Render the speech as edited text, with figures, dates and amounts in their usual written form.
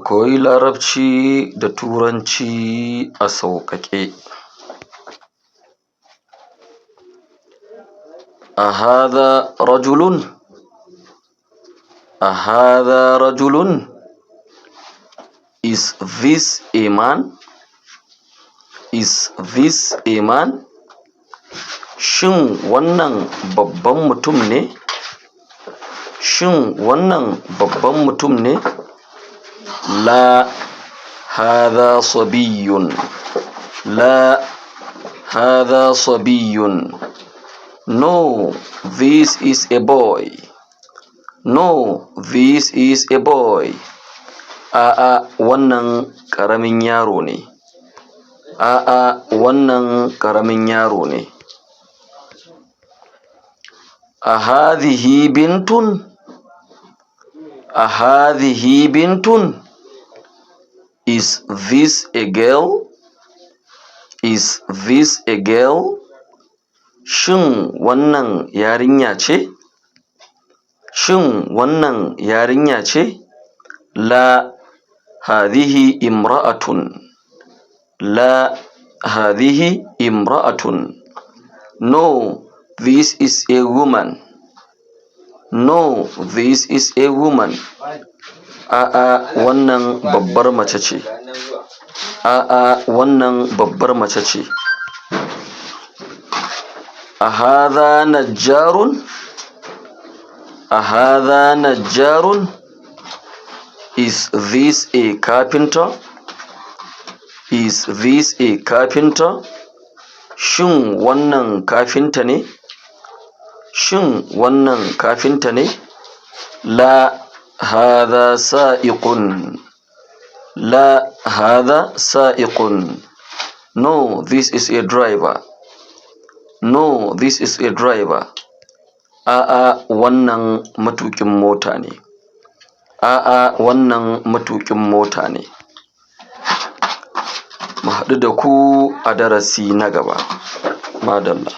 koyi Larabci da Turanci a sauƙaƙe. أهذا رجل؟ أهذا رجل؟ Is this a man? Is this a man? Shin wannan babban mutum ne? Shin wannan babban mutum ne? La, هذا صبي. لا, هذا صبي. No, this is a boy. No, this is a boy. A'a, wannan ƙaramin yaro ne. A'a, wannan ƙaramin yaro ne. أهذه بنت؟ أهذه بنت؟ Is this a girl? Is this a girl? Shin wannan yarinya ce? Shin wannan yarinya ce? La, هذه امرأة. لا, هذه امرأة. No, this is a woman. No, this is a woman. A'a, wannan babbar mace ce. A'a, wannan babbar mace ce. أهذا نجار؟ أهذا نجار؟ Is this a carpenter? Is this a carpenter? Shin wannan kafinta ne? Shin wannan kafinta ne? La, هذا سائق. لا, هذا سائق. No, this is a driver. No, this is a driver. A'a, wannan matuƙin mota ne. A'a, wannan matuƙin mota ne. Mu haɗu da ku a darasi na gaba. Madalla.